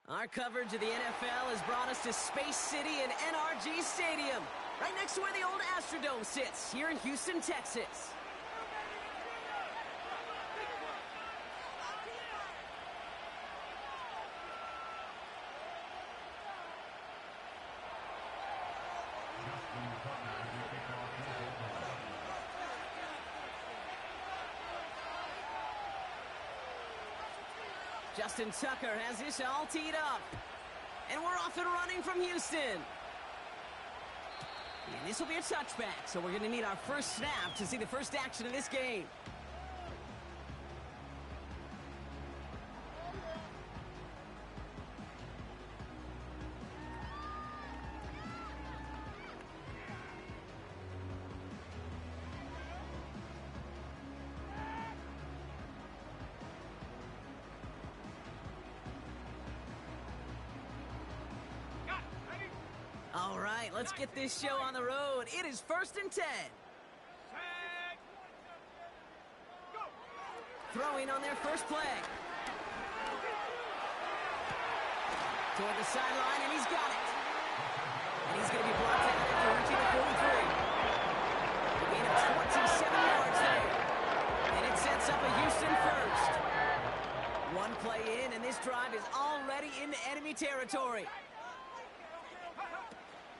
Our coverage of the NFL has brought us to Space City and NRG Stadium, right next to where the old Astrodome sits, here in Houston, Texas. Justin Tucker has this all teed up. And we're off and running from Houston. And this will be a touchback, so we're going to need our first snap to see the first action of this game. All right, let's get this show on the road. It is 1st and 10. Throwing on their first play. Toward the sideline, and he's got it. And he's going to be blocked out after reaching the 43. A gain of 27 yards there. And it sets up a Houston first. One play in, and this drive is already into enemy territory.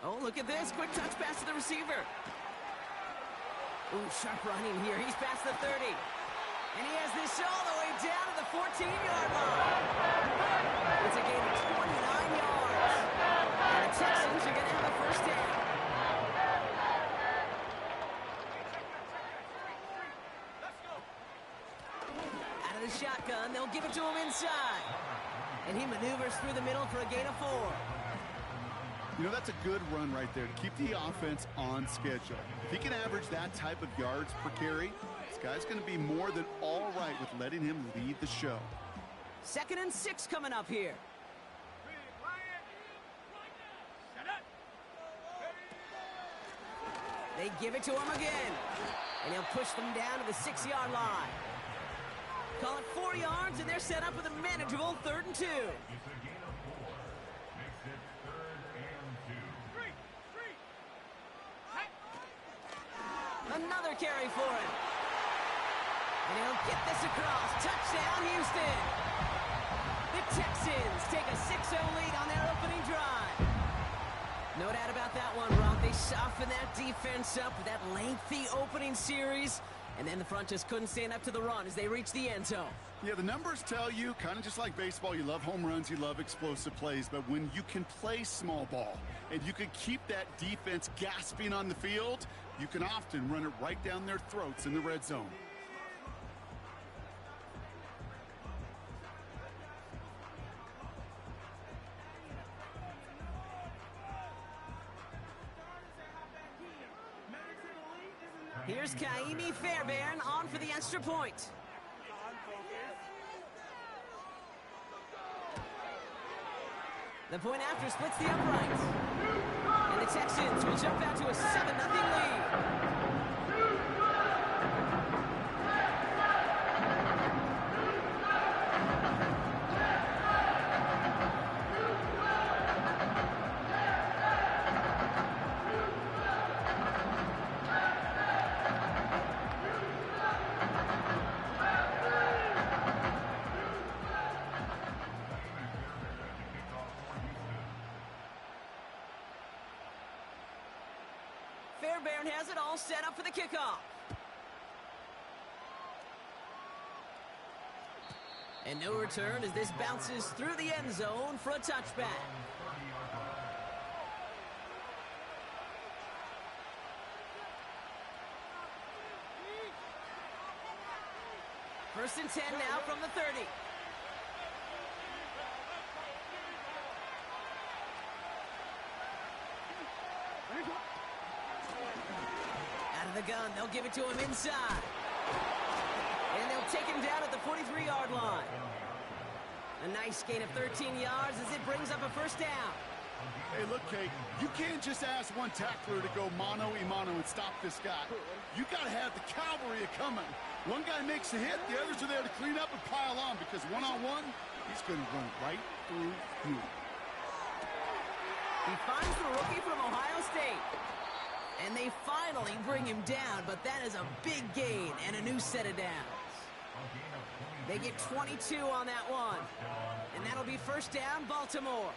Oh, look at this. Quick touch pass to the receiver. Ooh, sharp running here. He's past the 30. And he has this all the way down to the 14-yard line. It's a gain of 29 yards. And the Texans are going to have a first down. Out of the shotgun, they'll give it to him inside. And he maneuvers through the middle for a gain of 4. You know, that's a good run right there to keep the offense on schedule. If he can average that type of yards per carry, this guy's going to be more than all right with letting him lead the show. 2nd and 6 coming up here. They give it to him again. And he'll push them down to the 6-yard line. Call it 4 yards, and they're set up with a manageable 3rd and 2. Another carry for him. And he'll get this across. Touchdown, Houston. The Texans take a 6-0 lead on their opening drive. No doubt about that one, Rob. They softened that defense up with that lengthy opening series. And then the front just couldn't stand up to the run as they reached the end zone. Yeah, the numbers tell you, kind of just like baseball, you love home runs, you love explosive plays. But when you can play small ball and you can keep that defense gasping on the field, you can often run it right down their throats in the red zone. Here's Kaimi Fairbairn on for the extra point. The point after splits the uprights. And the Texans will jump out to a 7-0 lead. Fairbairn has it all set up for the kickoff. And no return as this bounces through the end zone for a touchback. 1st and 10 now from the 30. Out of the gun, they'll give it to him inside. And they'll take him down at the 43-yard line. A nice gain of 13 yards as it brings up a first down. Hey, look, Kate, you can't just ask one tackler to go mano-a-mano and stop this guy. You got to have the cavalry coming. One guy makes a hit, the others are there to clean up and pile on, because one-on-one, He's going to run right through you. He finds the rookie from Ohio State. And they finally bring him down, but that is a big gain and a new set of downs. They get 22 on that one. And that'll be first down, Baltimore.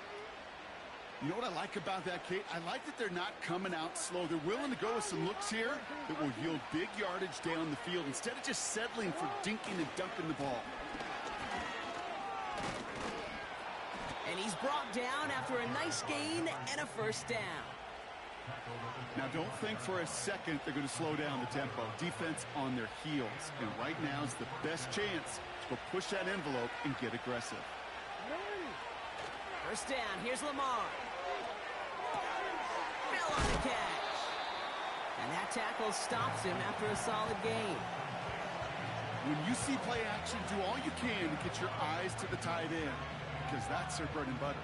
You know what I like about that, Kate? I like that they're not coming out slow. They're willing to go with some looks here that will yield big yardage down the field instead of just settling for dinking and dunking the ball. And he's brought down after a nice gain and a first down. Now, don't think for a second they're going to slow down the tempo. Defense on their heels. And right now is the best chance to go push that envelope and get aggressive. First down, here's Lamar. Fell on the catch. And that tackle stops him after a solid gain. When you see play action, do all you can to get your eyes to the tight end, because that's their bread and butter.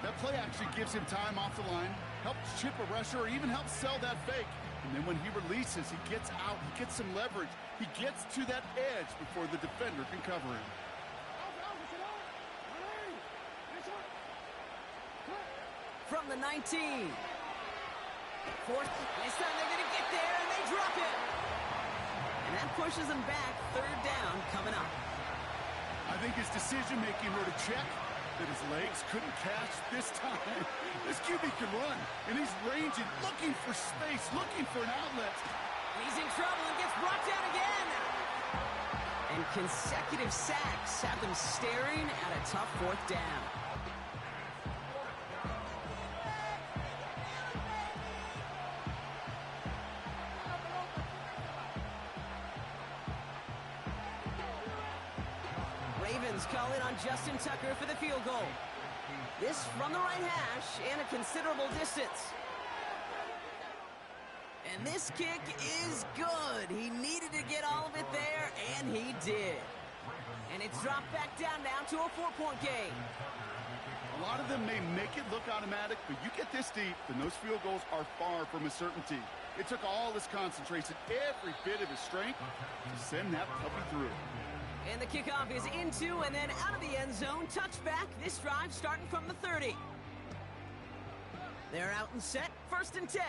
That play action gives him time off the line, helps chip a rusher, or even helps sell that fake. And then when he releases, he gets out, he gets some leverage. He gets to that edge before the defender can cover him. From the 19. Fourth. This time they're going to get there, and they drop it. And that pushes them back. Third down coming up. I think his decision-making wrote a check that his legs couldn't catch this time. This QB can run, and he's ranging, looking for space, looking for an outlet. And he's in trouble and gets brought down again. And consecutive sacks have them staring at a tough fourth down. Ravens call in on Justin Tucker for the field goal. This from the right hash and a considerable distance. And this kick is good. He needed to get all of it there, and he did. And it's dropped back down now to a 4-point game. A lot of them may make it look automatic, but you get this deep, and those field goals are far from a certainty. It took all his concentration, every bit of his strength, to send that puppy through. And the kickoff is into and then out of the end zone. Touchback. This drive starting from the 30. They're out and set. First and 10.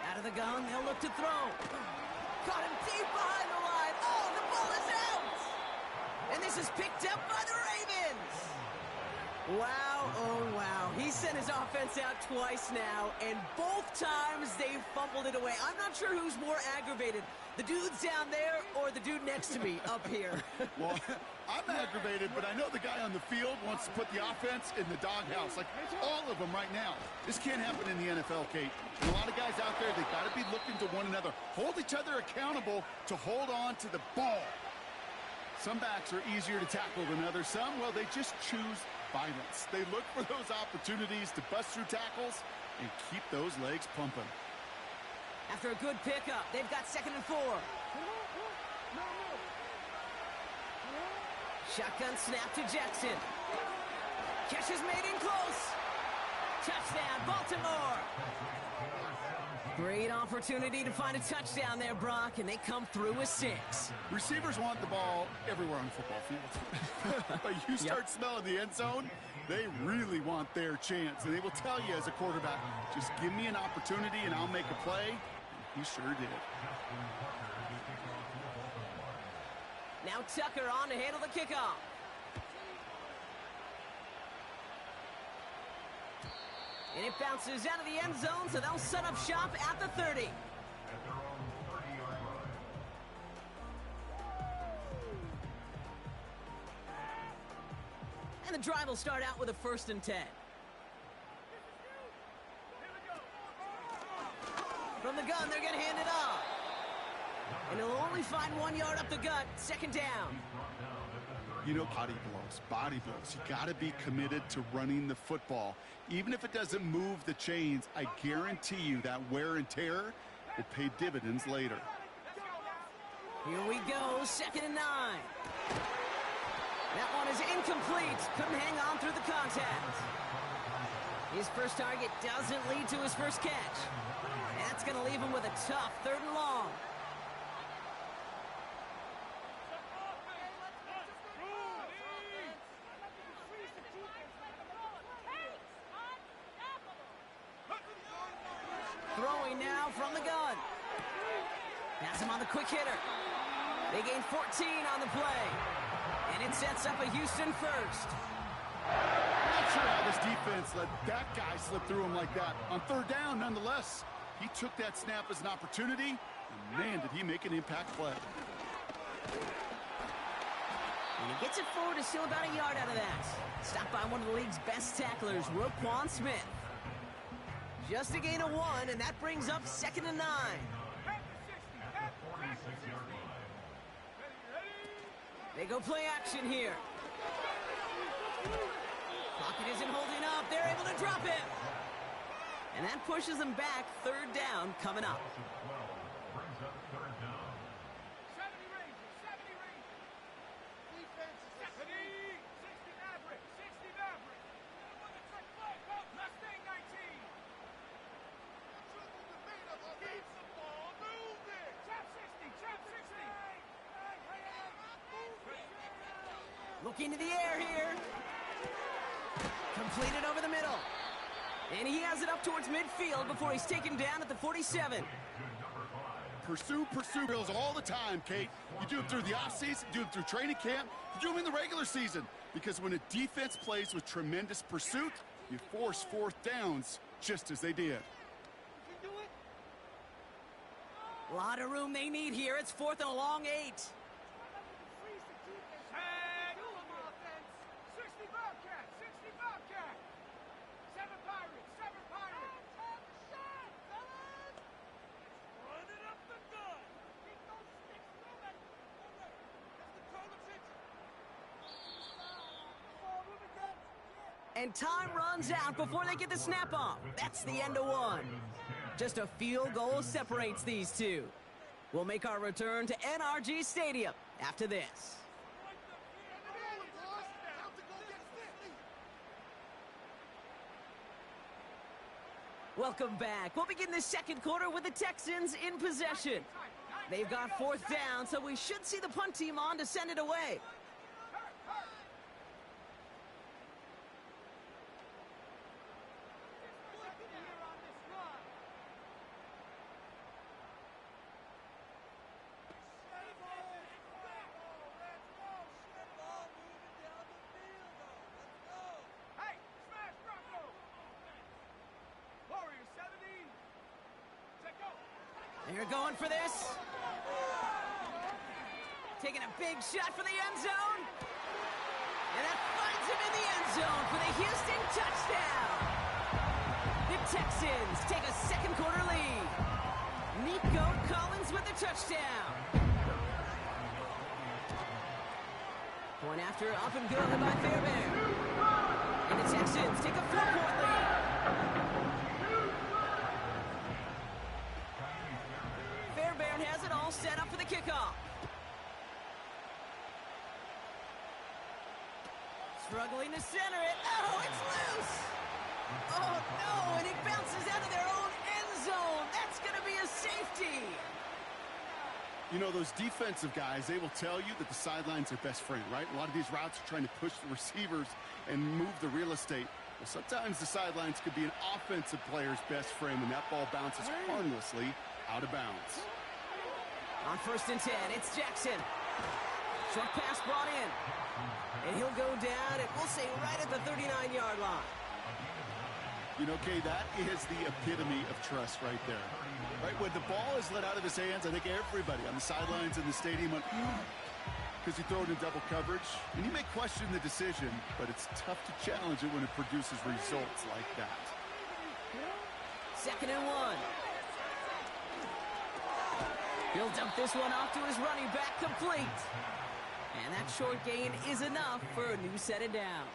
Out of the gun. They'll look to throw. Caught him deep behind the line. Oh, the ball is out. And this is picked up by the Ravens. Wow, oh wow. He sent his offense out twice now, and both times they fumbled it away. I'm not sure who's more aggravated, the dudes down there or the dude next to me up here. Well, I'm aggravated, but I know the guy on the field wants to put the offense in the doghouse, like all of them right now. This can't happen in the NFL, Kate. And a lot of guys out there, they've got to be looking to one another, hold each other accountable to hold on to the ball. Some backs are easier to tackle than others. Some, well, they just choose violence. They look for those opportunities to bust through tackles and keep those legs pumping. After a good pickup, they've got 2nd and 4. Shotgun snap to Jackson. Catch is made in close. Touchdown, Baltimore. Great opportunity to find a touchdown there, Brock, and they come through with 6. Receivers want the ball everywhere on the football field. But you start smelling the end zone, they really want their chance. And they will tell you as a quarterback, just give me an opportunity and I'll make a play. And he sure did. Now Tucker on to handle the kickoff. And it bounces out of the end zone, so they'll set up shop at the 30. And the drive will start out with a 1st and 10. From the gun, they're going to hand it off. And he'll only find 1 yard up the gut, 2nd down. You know, body blows. You got to be committed to running the football. Even if it doesn't move the chains, I guarantee you that wear and tear will pay dividends later. Here we go, 2nd and 9. That one is incomplete. Couldn't hang on through the contact. His first target doesn't lead to his first catch. That's going to leave him with a tough 3rd and long. throwing now from the gun. Has him on the quick hitter. They gain 14 on the play. And it sets up a Houston first. I'm not sure how this defense let that guy slip through him like that. On third down, nonetheless, he took that snap as an opportunity, and man, did he make an impact play. And he gets it forward to steal about a yard out of that. Stopped by one of the league's best tacklers, Roquan Smith. Just a gain of 1, and that brings up 2nd and 9. They go play action here. Pocket isn't holding up. They're able to drop him. And that pushes them back. 3rd down coming up. Looking to the air here. Completed over the middle. And he has it up towards midfield before he's taken down at the 47. Pursue drills all the time, Kate. You do it through the offseason, you do it through training camp, you do them in the regular season. Because when a defense plays with tremendous pursuit, you force 4th downs just as they did. A lot of room they need here. It's 4th and a long 8. And time runs out before they get the snap off. That's the end of 1. Just a field goal separates these two. We'll make our return to NRG Stadium after this. Welcome back. We'll begin the 2nd quarter with the Texans in possession. They've got 4th down, so we should see the punt team on to send it away. They're going for this. Taking a big shot for the end zone. And that finds him in the end zone for the Houston touchdown. The Texans take a 2nd quarter lead. Nico Collins with the touchdown. Point after, up and good by Fairbairn. And the Texans take a 4-point lead. Fairbairn has it all set up for the kickoff. Struggling to center it. Oh, it's loose. Oh, no, and it bounces out of their own end zone. That's going to be a safety. You know, those defensive guys, they will tell you that the sideline's their best friend, right? A lot of these routes are trying to push the receivers and move the real estate. Well, sometimes the sidelines could be an offensive player's best friend when that ball bounces harmlessly out of bounds. On 1st and 10, it's Jackson. Short pass brought in. And he'll go down, and we'll say right at the 39-yard line. You know, Kay, that is the epitome of trust right there. Right, when the ball is let out of his hands, I think everybody on the sidelines in the stadium went, because you throw it in double coverage. And you may question the decision, but it's tough to challenge it when it produces results like that. 2nd and 1. He'll dump this one off to his running back, complete. And that short gain is enough for a new set of downs.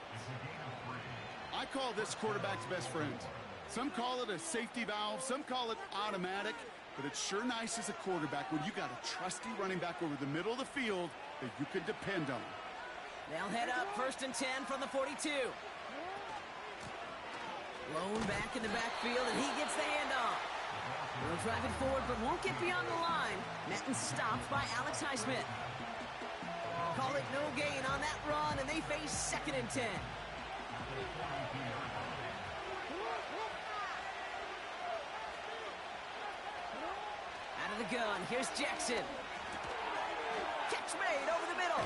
I call this quarterback's best friend. Some call it a safety valve, some call it automatic, but it's sure nice as a quarterback when you got a trusty running back over the middle of the field that you can depend on. They'll head up 1st and 10 from the 42. Blown back in the backfield, and he gets the handoff. He'll drive it forward, but won't get beyond the line. Met and stopped by Alex Highsmith. Call it no gain on that run, and they face 2nd and 10. Out of the gun, here's Jackson. Catch made over the middle.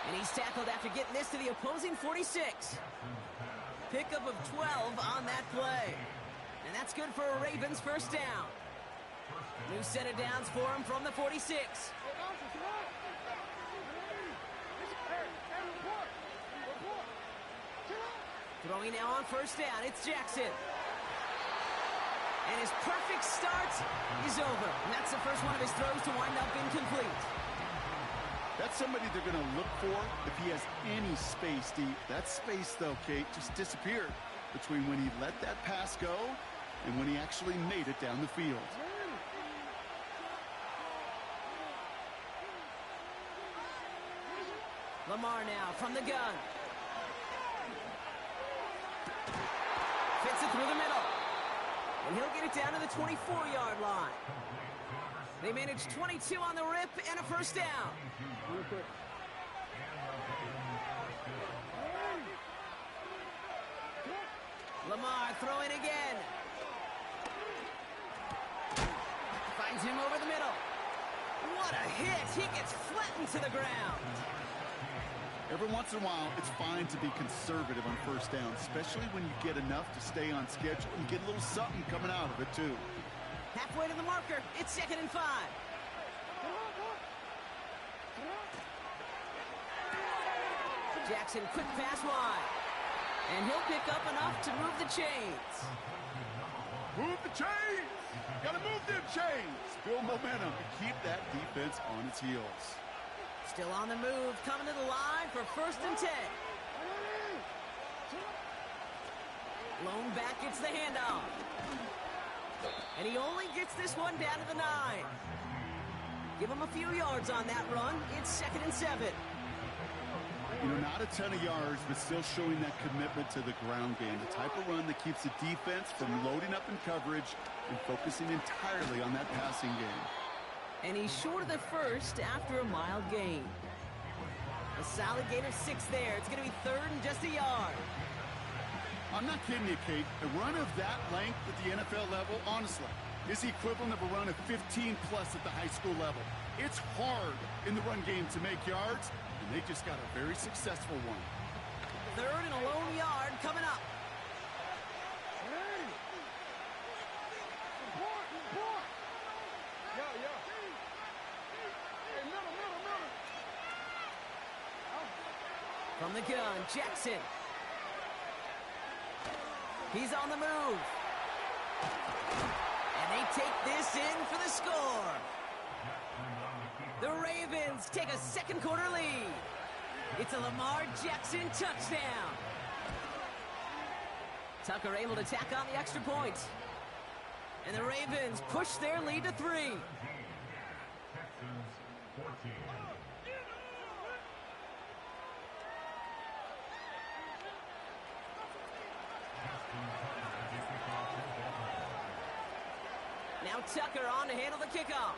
And he's tackled after getting this to the opposing 46. Pickup of 12 on that play. And that's good for a Ravens first down. New set of downs for him from the 46. Throwing now on first down, it's Jackson. And his perfect start is over. And that's the first one of his throws to wind up incomplete. That's somebody they're going to look for if he has any space deep. That space, though, Kate, just disappeared between when he let that pass go and when he actually made it down the field. Lamar now from the gun. Fits it through the middle. And he'll get it down to the 24-yard line. They managed 22 on the rip and a first down. Lamar throwing again. Finds him over the middle. What a hit. He gets flattened to the ground. Every once in a while, it's fine to be conservative on first down, especially when you get enough to stay on schedule and get a little something coming out of it, too. Halfway to the marker. It's 2nd and 5. Jackson, quick pass wide. And he'll pick up enough to move the chains. Move the chains! Gotta move them chains! Build momentum and keep that defense on its heels. Still on the move, coming to the line for 1st and 10. Lone back gets the handoff. And he only gets this one down to the 9. Give him a few yards on that run. It's 2nd and 7. You know, not a ton of yards, but still showing that commitment to the ground game. The type of run that keeps the defense from loading up in coverage and focusing entirely on that passing game. And he's short of the first after a mild gain. A solid gain of 6 there. It's going to be 3rd and just a yard. I'm not kidding you, Kate. A run of that length at the NFL level, honestly, is the equivalent of a run of 15-plus at the high school level. It's hard in the run game to make yards, and they just got a very successful one. 3rd and a lone yard coming up. From the gun, Jackson. He's on the move. And they take this in for the score. The Ravens take a second quarter lead. It's a Lamar Jackson touchdown. Tucker able to tack on the extra point. And the Ravens push their lead to 3. Now Tucker on to handle the kickoff.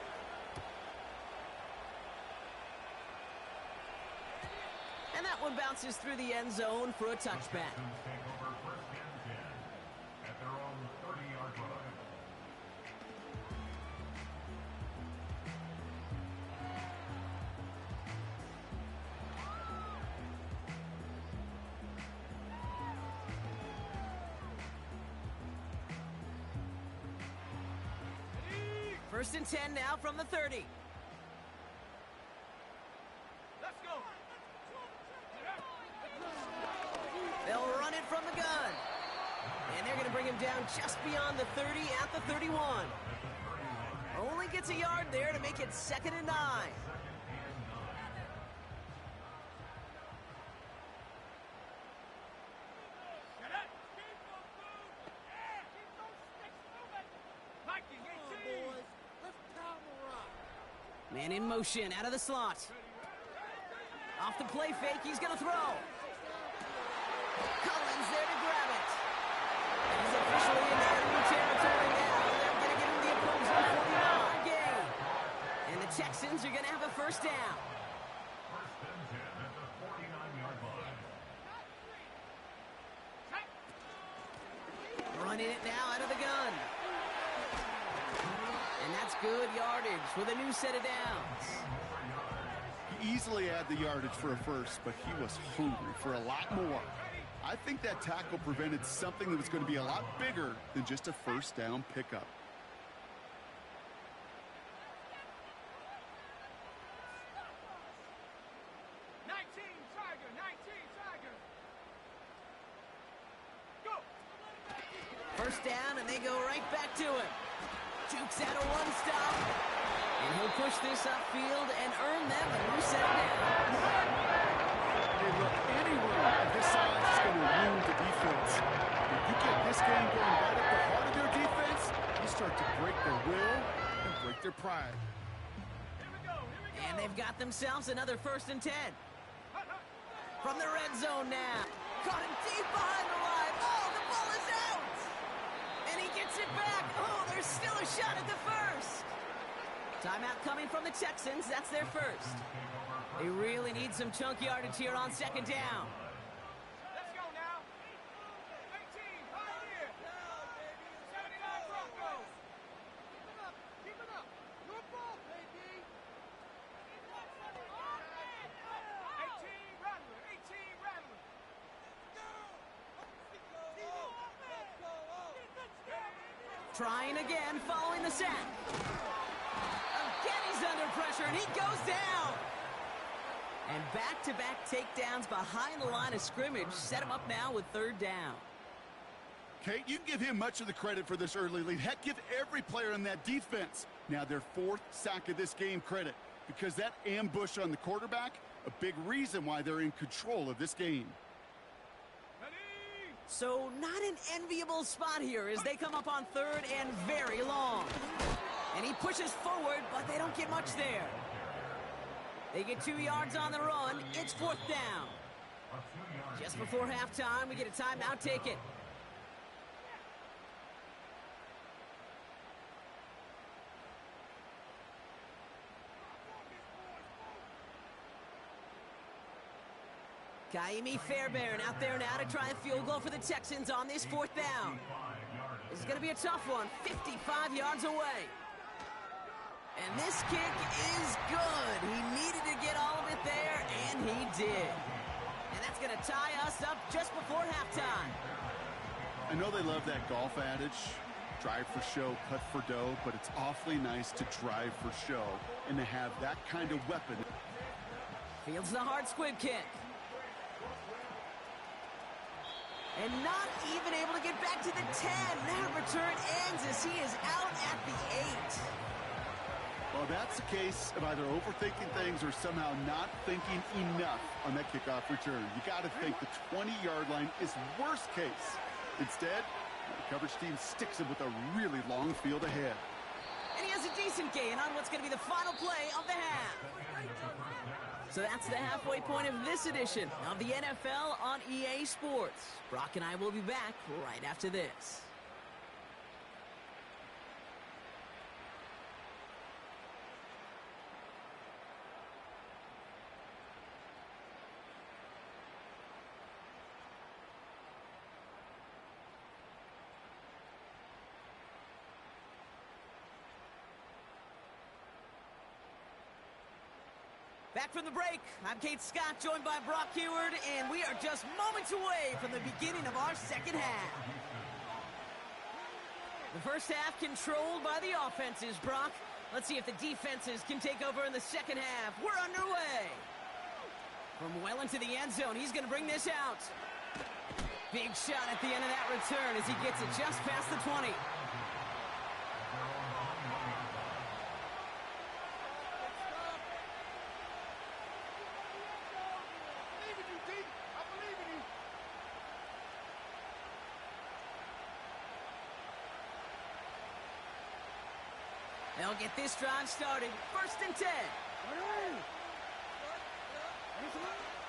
And that one bounces through the end zone for a touchback. First and 10 now from the 30. Let's go. They'll run it from the gun. And they're going to bring him down just beyond the 30 at the 31. Only gets a yard there to make it 2nd and 9. Man in motion, out of the slot. Off the play fake, he's going to throw. Collins there to grab it. He's officially in enemy territory now. They're going to give him the opposing 49 gain. And the Texans are going to have a first down. Running it now out of the gun. And that's good yardage with a new set of downs. He easily had the yardage for a first, but he was hungry for a lot more. I think that tackle prevented something that was going to be a lot bigger than just a first down pickup. First down, and they go right back to him. Jukes out a one stop, and he'll push this upfield and earn them a new set of downs. Hey, look, any run of this size is going to ruin the defense. If you get this game going right at the heart of their defense, you start to break their will and break their pride. And they've got themselves another 1st and 10. From the red zone now. Caught him deep behind the line. Oh, the ball is out! And he gets it back. Oh, there's still a shot at the first. Timeout coming from the Texans. That's their first. They really need some chunk yardage here on 2nd down. Let's go now. 18, right here. 79 Broncos. Keep it up. Keep it up. Your ball, baby. 18 Rattler. 18 Rattler. Trying again, following the sack. Again, he's under pressure, and he goes down. And back-to-back takedowns behind the line of scrimmage set him up now with 3rd down. Kate, you can give him much of the credit for this early lead. Heck, give every player on that defense now their 4th sack of this game credit, because that ambush on the quarterback, a big reason why they're in control of this game. So not an enviable spot here as they come up on 3rd and very long. And he pushes forward, but they don't get much there. They get 2 yards on the run. It's 4th down. Just before halftime, we get a timeout taken. Kaimi Fairbairn out there now to try a field goal for the Texans on this 4th down. This is going to be a tough one, 55 yards away. And this kick is good. He needed to get all of it there, and he did. And that's going to tie us up just before halftime. I know they love that golf adage, drive for show, putt for dough, but it's awfully nice to drive for show and to have that kind of weapon. Fields the hard squib kick. And not even able to get back to the 10. That return ends as he is out at the 8. Well, that's a case of either overthinking things or somehow not thinking enough on that kickoff return. You got to think the 20-yard line is worst case. Instead, the coverage team sticks him with a really long field ahead. And he has a decent gain on what's going to be the final play of the half. So that's the halfway point of this edition of the NFL on EA Sports. Brock and I will be back right after this. Back from the break, I'm Kate Scott, joined by Brock Heward, and we are just moments away from the beginning of our 2nd half. The first half controlled by the offenses, Brock. Let's see if the defenses can take over in the 2nd half. We're underway. From well into the end zone, he's going to bring this out. Big shot at the end of that return as he gets it just past the 20. They'll get this drive started. 1st and 10.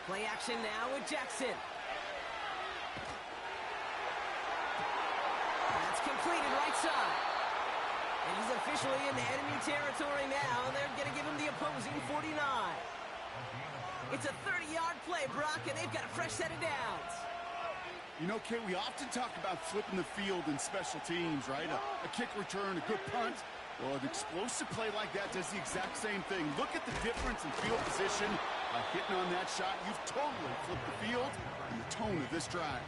Play action now with Jackson. That's completed right side. And he's officially in the enemy territory now. They're going to give him the opposing 49. It's a 30-yard play, Brock, and they've got a fresh set of downs. You know, Kate, we often talk about flipping the field in special teams, right? A kick return, a good punt. Well, an explosive play like that does the exact same thing. Look at the difference in field position. By hitting on that shot, you've totally flipped the field and the tone of this drive.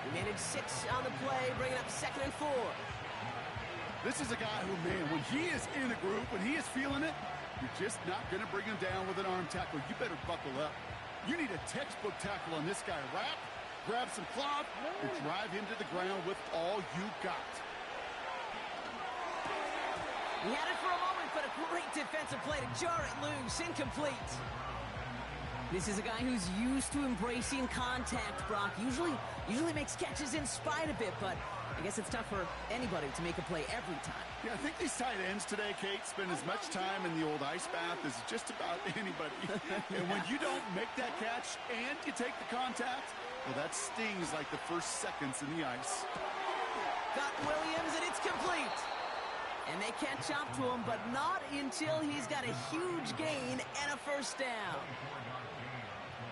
He managed 6 on the play, bringing up 2nd and 4. This is a guy who, man, when he is in a group, when he is feeling it, you're just not going to bring him down with an arm tackle. You better buckle up. You need a textbook tackle on this guy. Wrap, grab some cloth, and drive him to the ground with all you got. He had it for a moment, but a great defensive play to jar it loose. Incomplete. This is a guy who's used to embracing contact, Brock. Usually makes catches in spite of it, but I guess it's tough for anybody to make a play every time. Yeah, I think these tight ends today, Kate, spend as much time in the old ice bath as just about anybody. And when you don't make that catch and you take the contact, well, that stings like the first seconds in the ice. Got Williams, and it's complete. And they can't chop to him, but not until he's got a huge gain and a first down.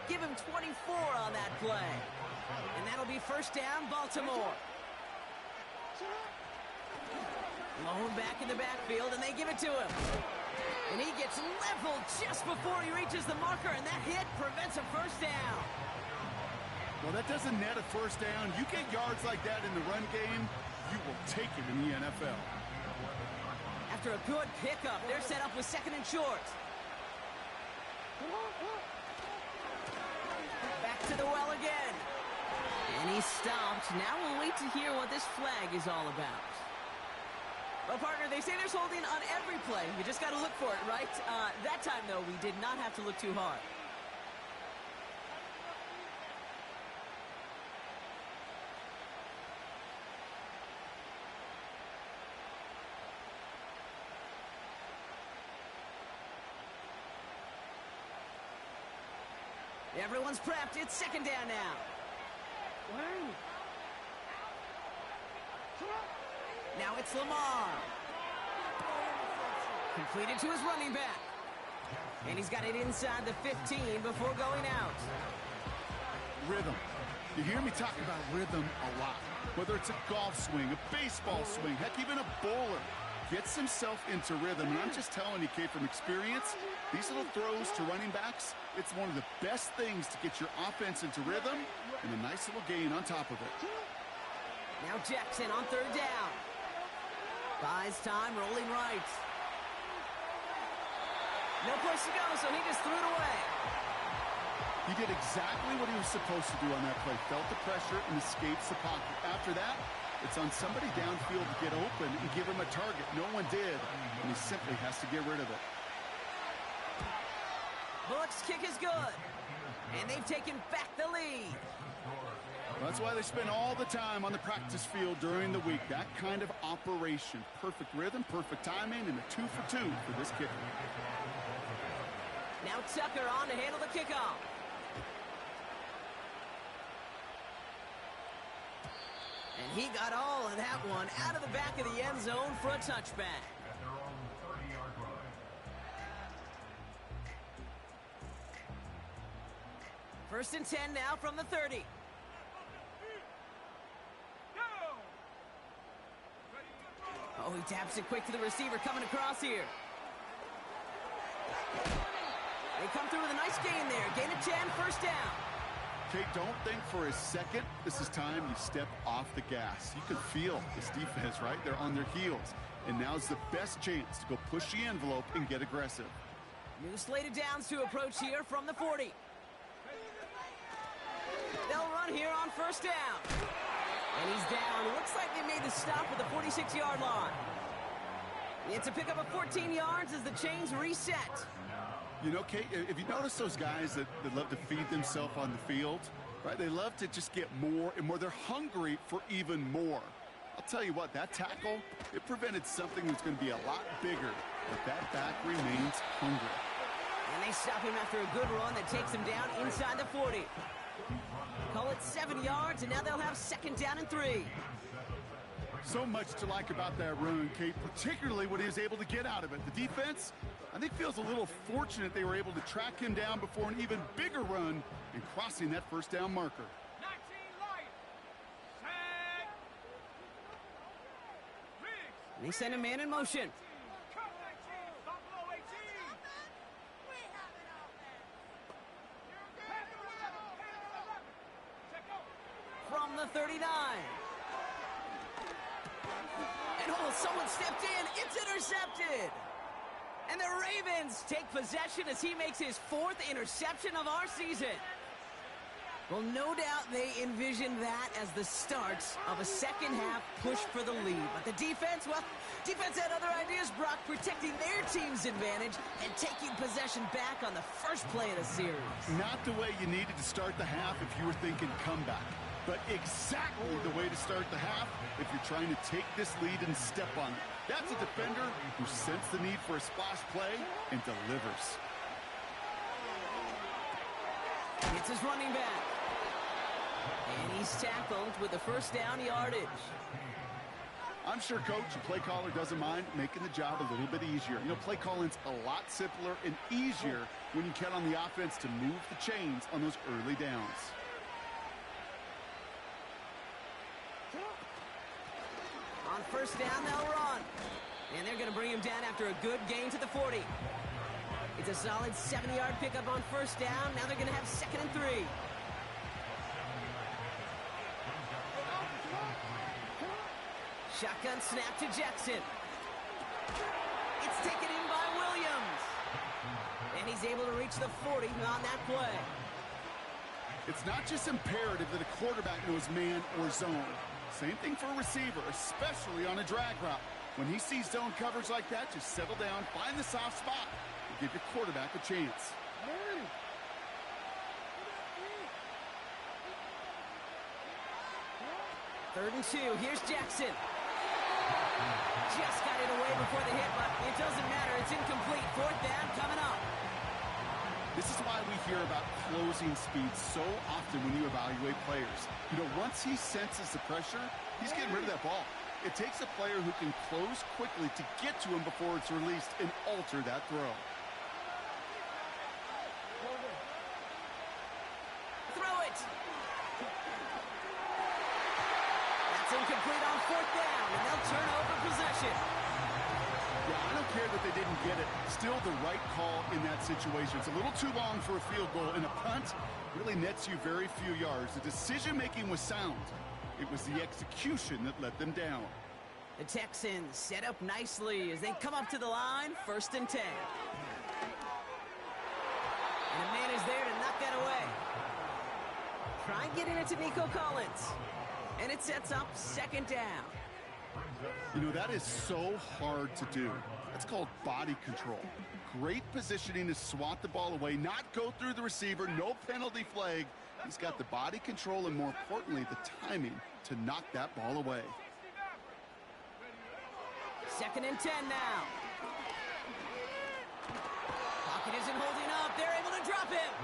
Give him 24 on that play. And that'll be first down, Baltimore. Lone back in the backfield, and they give it to him. And he gets leveled just before he reaches the marker, and that hit prevents a first down. Well, that doesn't net a first down. You get yards like that in the run game, you will take it in the NFL. After a good pickup, they're set up with 2nd and short. Back to the well again. And he stopped. Now we'll wait to hear what this flag is all about. Well, partner, they say there's holding on every play. You just got to look for it, right? That time, though, we did not have to look too hard. Everyone's prepped. It's 2nd down now. Now it's Lamar. Completed to his running back. And he's got it inside the 15 before going out. Rhythm. You hear me talk about rhythm a lot. Whether it's a golf swing, a baseball swing, heck, even a bowler. Gets himself into rhythm. And I'm just telling you, Kate, from experience, these little throws to running backs, it's one of the best things to get your offense into rhythm and a nice little gain on top of it. Now Jackson on 3rd down. Buys time, rolling right. No place to go, so he just threw it away. He did exactly what he was supposed to do on that play. Felt the pressure and escapes the pocket. After that, it's on somebody downfield to get open and give him a target. No one did, and he simply has to get rid of it. Bullock's kick is good, and they've taken back the lead. That's why they spend all the time on the practice field during the week. That kind of operation. Perfect rhythm, perfect timing, and a 2-for-2 for this kicker. Now Tucker on to handle the kickoff. And he got all of that one out of the back of the end zone for a touchback. First and 10 now from the 30. Oh, he taps it quick to the receiver coming across here. They come through with a nice gain there. Gain of 10, first down. Kate, don't think for a second this is time you step off the gas. You can feel this defense, right? They're on their heels. And now's the best chance to go push the envelope and get aggressive. New slated downs to approach here from the 40. They'll run here on first down. And he's down. Looks like they made the stop at the 46-yard line. It's a pickup of 14 yards as the chains reset. You know, Kate, if you notice those guys that love to feed themselves on the field, right? They love to just get more and more. They're hungry for even more. I'll tell you what, that tackle, it prevented something that's going to be a lot bigger. But that back remains hungry. And they stop him after a good run that takes him down inside the 40. Call it 7 yards, and now they'll have second down and 3. So much to like about that run, Kate, particularly what he was able to get out of it. The defense, I think, feels a little fortunate they were able to track him down before an even bigger run and crossing that first down marker. 19 light. Set. They send a man in motion. Cut 19. Stop below 18. Pass to 11. Pass to 11. Check out. From the 39. And someone stepped in. It's intercepted. And the Ravens take possession as he makes his 4th interception of our season. Well, no doubt they envisioned that as the start of a second-half push for the lead. But the defense, well, defense had other ideas, Brock, protecting their team's advantage and taking possession back on the first play of the series. Not the way you needed to start the half if you were thinking comeback, but exactly the way to start the half if you're trying to take this lead and step on it. That's a defender who sensed the need for a splash play and delivers. It's his running back. And he's tackled with the first down yardage. I'm sure coach and play caller doesn't mind making the job a little bit easier. You know, play calling's a lot simpler and easier when you count on the offense to move the chains on those early downs. On first down, they'll run. And they're going to bring him down after a good gain to the 40. It's a solid 70-yard pickup on first down. Now they're going to have 2nd and 3. Shotgun snap to Jackson. It's taken in by Williams. And he's able to reach the 40 on that play. It's not just imperative that a quarterback knows man or zone. Same thing for a receiver, especially on a drag route. When he sees zone coverage like that, just settle down, find the soft spot, and give your quarterback a chance. 3rd and 2. Here's Jackson. Just got it away before the hit, but it doesn't matter. It's incomplete. 4th down coming up. This is why we hear about closing speed so often when you evaluate players. You know, once he senses the pressure, he's getting rid of that ball. It takes a player who can close quickly to get to him before it's released and alter that throw. Throw it. That's incomplete on 4th down, and they'll turn over possession. Yeah, I don't care that they didn't get it. Still the right call in that situation. It's a little too long for a field goal, and a punt really nets you very few yards. The decision-making was sound. It was the execution that let them down. The Texans set up nicely as they come up to the line, 1st and 10. And a man is there to knock that away. Try getting it to Nico Collins. And it sets up 2nd down. You know, that is so hard to do. That's called body control. Great positioning to swat the ball away, not go through the receiver, no penalty flag. He's got the body control and, more importantly, the timing to knock that ball away. 2nd and 10 now. Pocket isn't holding up. They're able to drop him.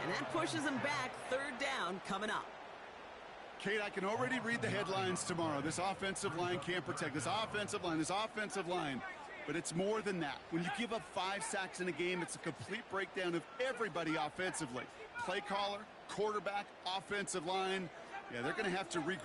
And that pushes him back. 3rd down coming up. Kate, I can already read the headlines tomorrow. This offensive line can't protect. This offensive line. But it's more than that. When you give up 5 sacks in a game, it's a complete breakdown of everybody offensively. Play caller, quarterback, offensive line. Yeah, they're going to have to regroup.